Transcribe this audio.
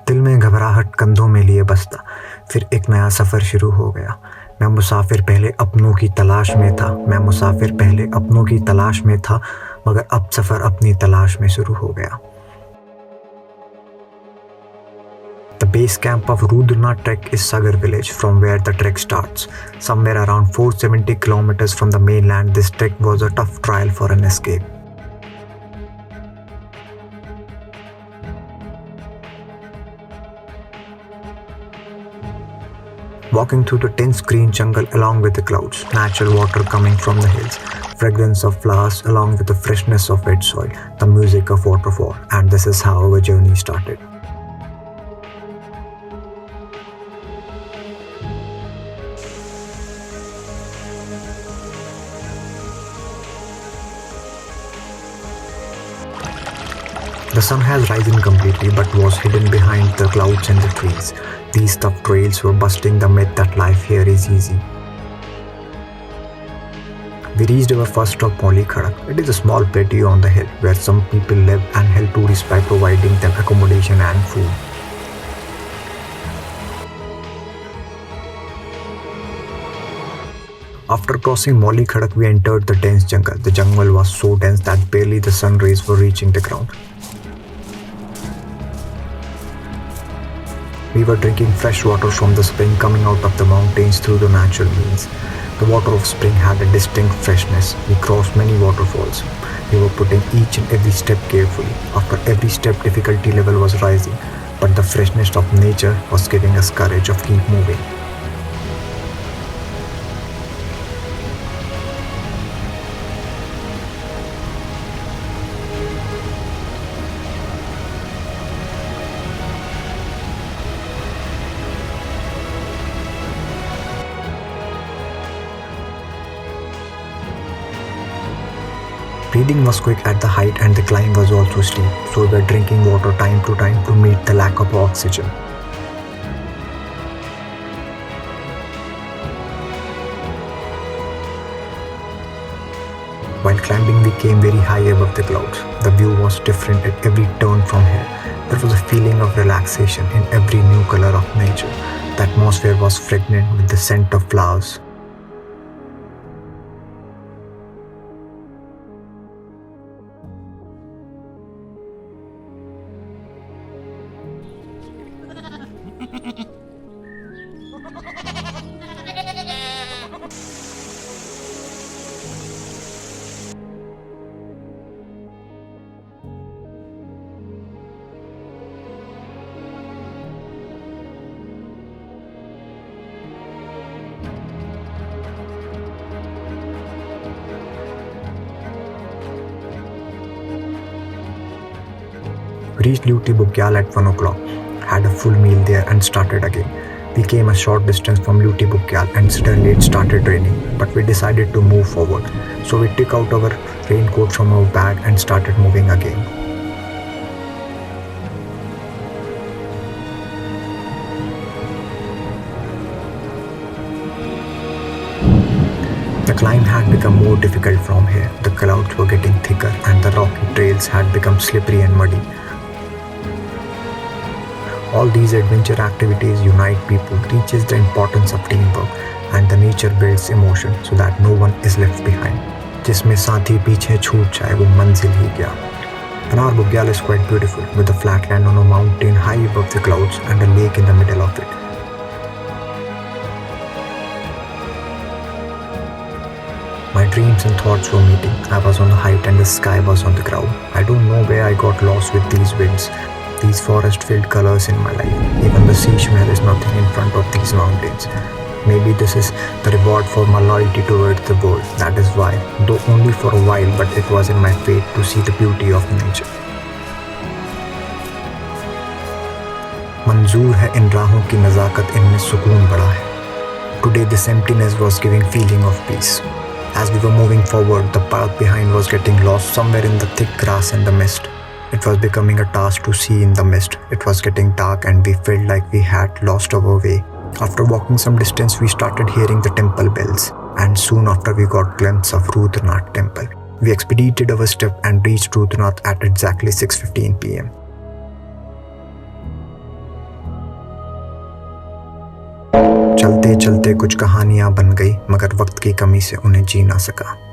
दिल में घबराहट कंधों में लिए बसता, फिर एक नया सफ़र शुरू हो गया। मैं मुसाफिर पहले अपनों की तलाश में था, मैं मुसाफिर पहले अपनों की तलाश में था, मगर अब सफ़र अपनी तलाश में शुरू हो गया। The base camp of Rudrnath Trek is Sagar village, from where the trek starts. Somewhere around 470 kilometers from the mainland, this trek was a tough trial for an escape. Walking through the dense green jungle along with the clouds, natural water coming from the hills, fragrance of flowers along with the freshness of wet soil, the music of waterfall, and this is how our journey started. The sun has risen completely but was hidden behind the clouds and the trees. These tough trails were busting the myth that life here is easy. We reached our first stop, Mauli Khadak. It is a small plateau on the hill where some people live and help tourists by providing them accommodation and food. After crossing Mauli Khadak, we entered the dense jungle. The jungle was so dense that barely the sun rays were reaching the ground. We were drinking fresh water from the spring coming out of the mountains through the natural means. The water of spring had a distinct freshness. We crossed many waterfalls. We were putting each and every step carefully. After every step, difficulty level was rising, but the freshness of nature was giving us courage of keep moving. Breathing was quick at the height and the climb was also steep, so we were drinking water time to time to meet the lack of oxygen. While climbing, we came very high above the clouds. The view was different at every turn from here. There was a feeling of relaxation in every new color of nature. The atmosphere was fragrant with the scent of flowers. We reached Luti Bugyal at 1 o'clock, had a full meal there and started again. We came a short distance from Luti Bugyal and suddenly it started raining, but we decided to move forward. So we took out our raincoat from our bag and started moving again. The climb had become more difficult from here. The clouds were getting thicker and the rocky trails had become slippery and muddy. All these adventure activities unite people, teaches the importance of teamwork, and the nature builds emotion so that no one is left behind. जिसमें साथी पीछे छूट जाए वो मंजिल ही क्या. Panar Bugyal is quite beautiful with a flat land on a mountain high above the clouds and a lake in the middle of it. My dreams and thoughts were meeting. I was on the height and the sky was on the ground. I don't know where I got lost with these winds, these forest-filled colors in my life. Even the sea smell is nothing in front of these mountains. Maybe this is the reward for my loyalty towards the world. That is why, though only for a while, but it was in my fate to see the beauty of nature. मंजूर है इन राहों की नज़ाकत, इनमें सुकून बड़ा है. Today this emptiness was giving feeling of peace. As we were moving forward, the path behind was getting lost somewhere in the thick grass and the mist. It was becoming a task to see in the mist. It was getting dark and we felt like we had lost our way. After walking some distance, we started hearing the temple bells, and soon after we got a glimpse of Rudranath temple. We expedited our step and reached Rudranath at exactly 6:15 p.m. चलते चलते कुछ कहानियां बन गई, मगर वक्त की कमी से उन्हें जी ना सका।